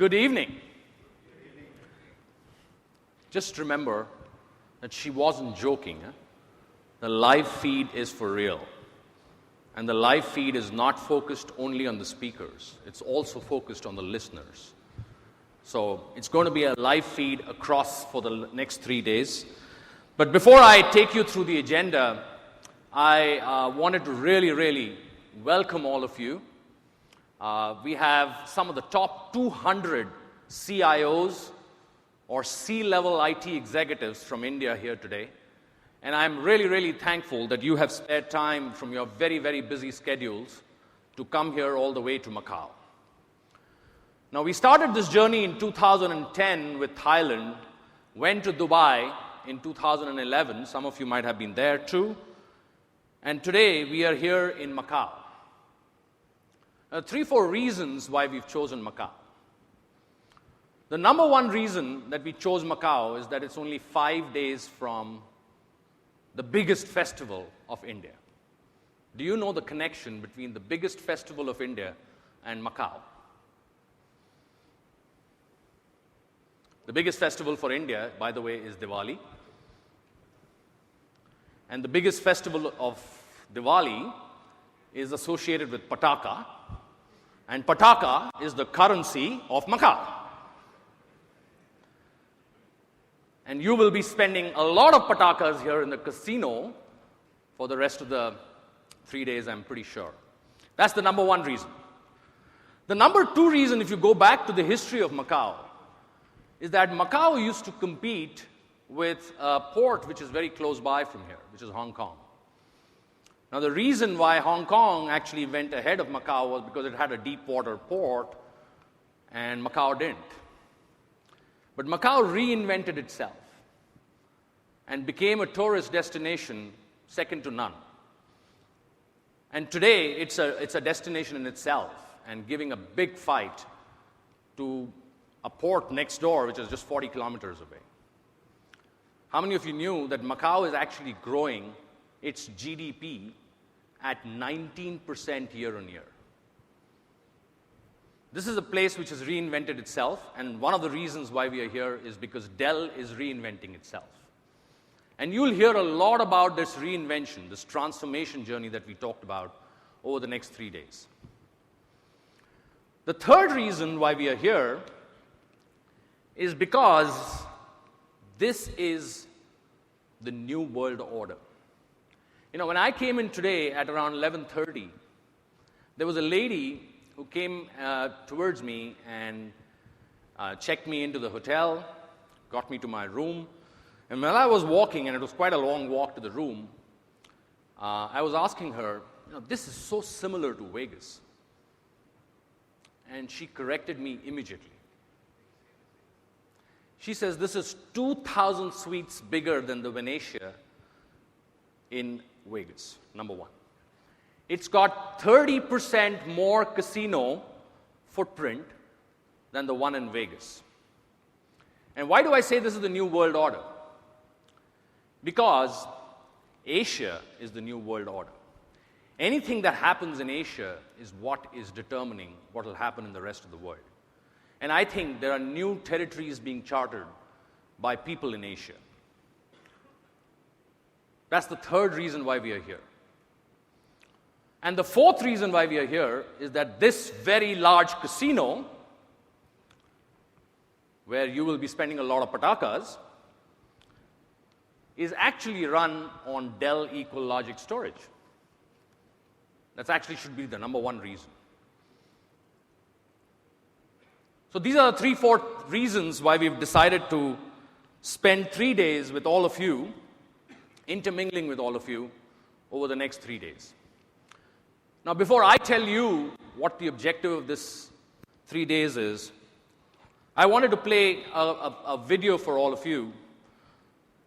Good evening. Just remember that she wasn't joking. The live feed is for real. And the live feed is not focused only on the speakers. It's also focused on the listeners. So it's going to be a live feed across for the next 3 days. But before I take you through the agenda, I wanted to really welcome all of you. We have some of the top 200 CIOs or C-level IT executives from India here today. And I'm really thankful that you have spared time from your very busy schedules to come here all the way to Macau. Now, we started this journey in 2010 with Thailand, went to Dubai in 2011. Some of you might have been there too. And today, we are here in Macau. 3-4 reasons why we've chosen Macau. The number one reason that we chose Macau is that it's only 5 days from the biggest festival of India. Do you know the connection between the biggest festival of India and Macau? The biggest festival for India, by the way, is Diwali. And the biggest festival of Diwali is associated with Pataka. And Pataka is the currency of Macau. And you will be spending a lot of Patakas here in the casino for the rest of the 3 days, I'm pretty sure. That's the number one reason. The number two reason, if you go back to the history of Macau, is that Macau used to compete with a port which is very close by from here, which is Hong Kong. Now, the reason why Hong Kong actually went ahead of Macau was because it had a deep water port and Macau didn't. But Macau reinvented itself and became a tourist destination second to none. And today, it's a destination in itself and giving a big fight to a port next door, which is just 40 kilometers away. How many of you knew that Macau is actually growing its GDP at 19% year on year? This is a place which has reinvented itself, and one of the reasons why we are here is because Dell is reinventing itself. And you'll hear a lot about this reinvention, this transformation journey that we talked about over the next 3 days. The third reason why we are here is because this is the new world order. You know, when I came in today at around 11:30, there was a lady who came towards me and checked me into the hotel, got me to my room. And when I was walking, and it was quite a long walk to the room, I was asking her, this is so similar to Vegas. And she corrected me immediately. She says, this is 2,000 suites bigger than the Venezia in Vegas, number one. It's got 30% more casino footprint than the one in Vegas. And why do I say this is the new world order? Because Asia is the new world order. Anything that happens in Asia is what is determining what will happen in the rest of the world. And I think there are new territories being chartered by people in Asia. That's the third reason why we are here. And the fourth reason why we are here is that this very large casino, where you will be spending a lot of Patakas, is actually run on Dell Equal Logic storage. That actually should be the number one reason. So these are the 3-4 reasons why we've decided to spend 3 days with all of you, intermingling with all of you over the next 3 days. Now, before I tell you what the objective of this 3 days is, I wanted to play a video for all of you.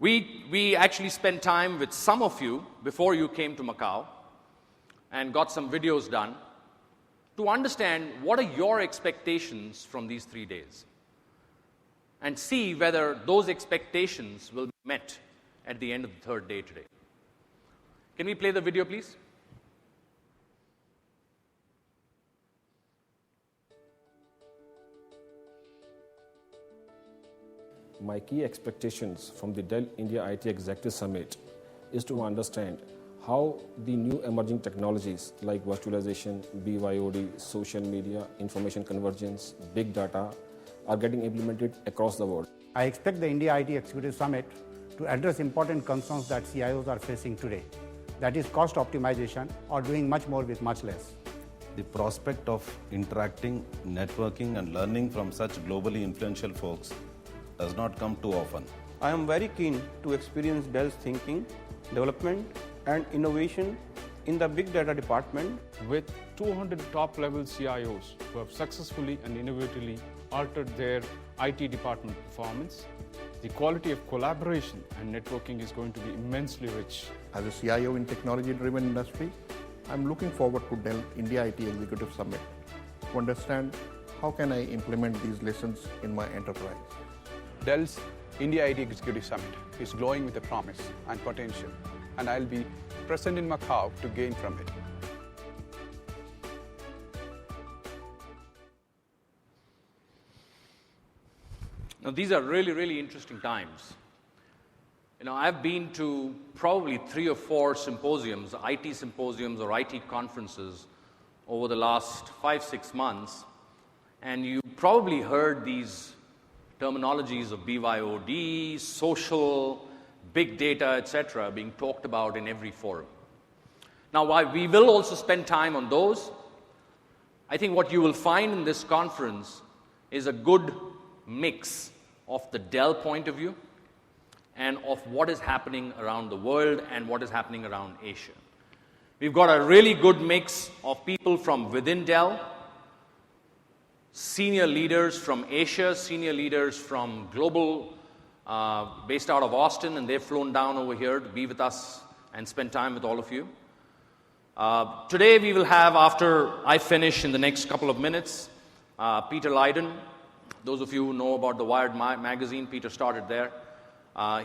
We actually spent time with some of you before you came to Macau and got some videos done to understand what are your expectations from these 3 days and see whether those expectations will be met at the end of the third day today. Can we play the video, please? My key expectations from the Dell India IT Executive Summit is to understand how the new emerging technologies like virtualization, BYOD, social media, information convergence, big data are getting implemented across the world. I expect the India IT Executive Summit to address important concerns that CIOs are facing today. That is cost optimization or doing much more with much less. The prospect of interacting, networking and learning from such globally influential folks does not come too often. I am very keen to experience Dell's thinking, development and innovation in the big data department. With 200 top-level CIOs who have successfully and innovatively altered their IT department performance, the quality of collaboration and networking is going to be immensely rich. As a CIO in technology-driven industry, I'm looking forward to Dell India IT Executive Summit to understand how can I implement these lessons in my enterprise. Dell's India IT Executive Summit is glowing with a promise and potential, and I'll be present in Macau to gain from it. Now, these are really, really interesting times. I've been to probably 3 or 4 symposiums, IT symposiums or IT conferences over the last 5-6 months, and you probably heard these terminologies of BYOD, social, big data, etc., being talked about in every forum. Now, while we will also spend time on those, I think what you will find in this conference is a good mix of the Dell point of view and of what is happening around the world and what is happening around Asia. We've got a really good mix of people from within Dell, senior leaders from Asia, senior leaders from global, based out of Austin, and they've flown down over here to be with us and spend time with all of you. Today we will have, after I finish in the next couple of minutes, Peter Lydon. Those of you who know about the Wired magazine, Peter started there.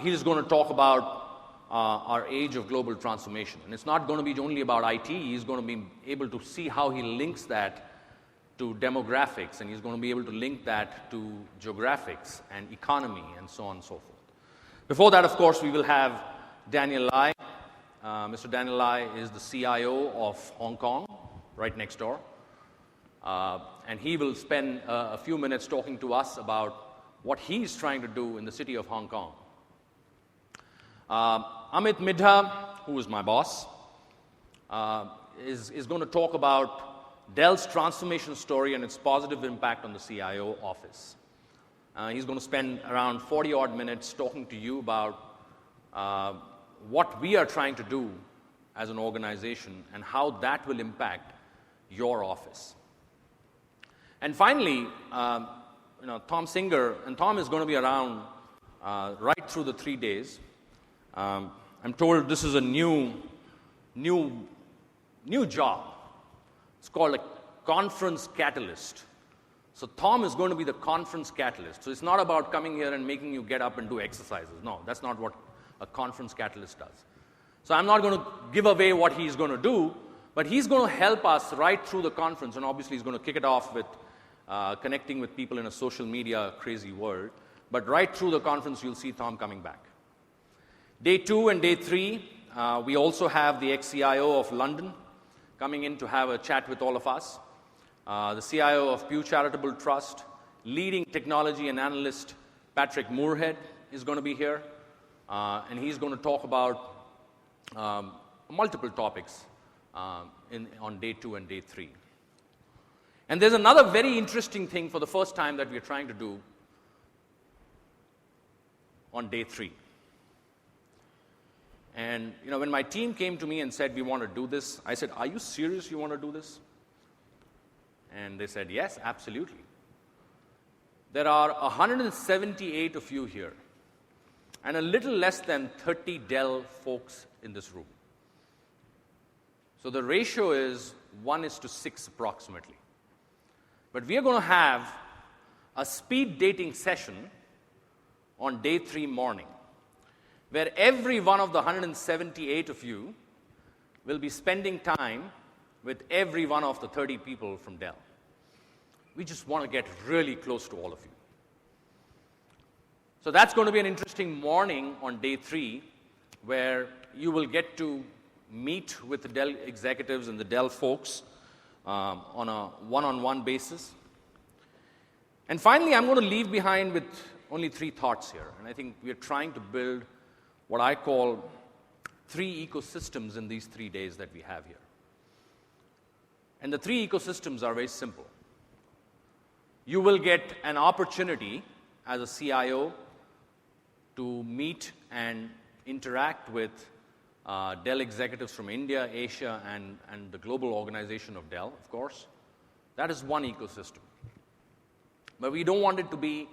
He is going to talk about our age of global transformation. And it's not going to be only about IT. He's going to be able to see how he links that to demographics, and he's going to be able to link that to geographics and economy and so on and so forth. Before that, of course, we will have Daniel Lai. Mr. Daniel Lai is the CIO of Hong Kong, right next door. And he will spend a few minutes talking to us about what he's trying to do in the city of Hong Kong. Amit Midha, who is my boss, is going to talk about Dell's transformation story and its positive impact on the CIO office. He's going to spend around 40-odd minutes talking to you about what we are trying to do as an organization and how that will impact your office. And finally, Tom Singer, and Tom is going to be around right through the 3 days. I'm told this is a new job. It's called a conference catalyst. So Tom is going to be the conference catalyst. So it's not about coming here and making you get up and do exercises. No, that's not what a conference catalyst does. So I'm not going to give away what he's going to do, but he's going to help us right through the conference, and obviously he's going to kick it off with connecting with people in a social media crazy world. But right through the conference, you'll see Tom coming back. Day 2 and day 3, we also have the ex-CIO of London coming in to have a chat with all of us. The CIO of Pew Charitable Trust, leading technology and analyst Patrick Moorhead is going to be here. And he's going to talk about multiple topics on day 2 and day 3. And there's another very interesting thing for the first time that we're trying to do on day 3. And when my team came to me and said, we want to do this, I said, are you serious you want to do this? And they said, yes, absolutely. There are 178 of you here, and a little less than 30 Dell folks in this room. So the ratio is 1:6 approximately. But we are going to have a speed dating session on day 3 morning, where every one of the 178 of you will be spending time with every one of the 30 people from Dell. We just want to get really close to all of you. So that's going to be an interesting morning on day 3, where you will get to meet with the Dell executives and the Dell folks on a one-on-one basis. And finally, I'm going to leave behind with only 3 thoughts here. And I think we're trying to build what I call 3 ecosystems in these 3 days that we have here. And the 3 ecosystems are very simple. You will get an opportunity as a CIO to meet and interact with Dell executives from India, Asia, and the global organization of Dell, of course. That is one ecosystem. But we don't want it to be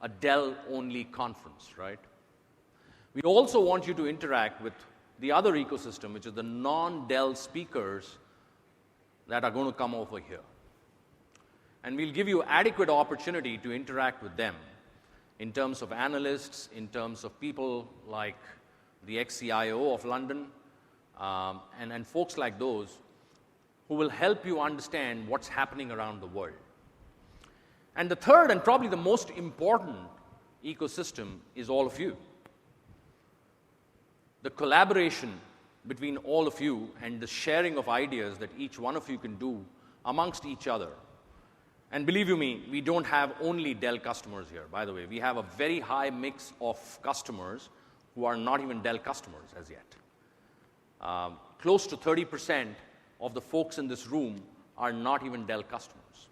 a Dell-only conference, right? We also want you to interact with the other ecosystem, which is the non-Dell speakers that are going to come over here. And we'll give you adequate opportunity to interact with them in terms of analysts, in terms of people like the ex-CIO of London, and folks like those who will help you understand what's happening around the world. And the third, and probably the most important ecosystem, is all of you. The collaboration between all of you and the sharing of ideas that each one of you can do amongst each other. And believe you me, we don't have only Dell customers here, by the way. We have a very high mix of customers who are not even Dell customers as yet. Close to 30% of the folks in this room are not even Dell customers.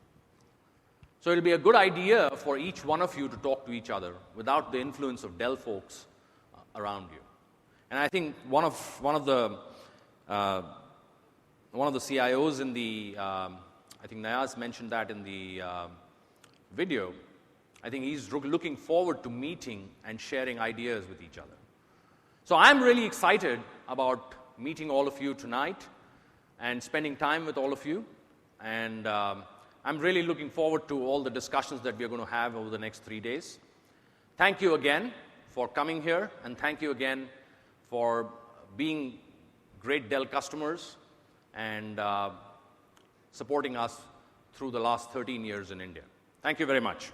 So it'll be a good idea for each one of you to talk to each other without the influence of Dell folks around you. And I think one of the CIOs in the I think Nayaz mentioned that in the video. I think he's looking forward to meeting and sharing ideas with each other. So I'm really excited about meeting all of you tonight and spending time with all of you. And I'm really looking forward to all the discussions that we're going to have over the next 3 days. Thank you again for coming here, and thank you again for being great Dell customers and supporting us through the last 13 years in India. Thank you very much.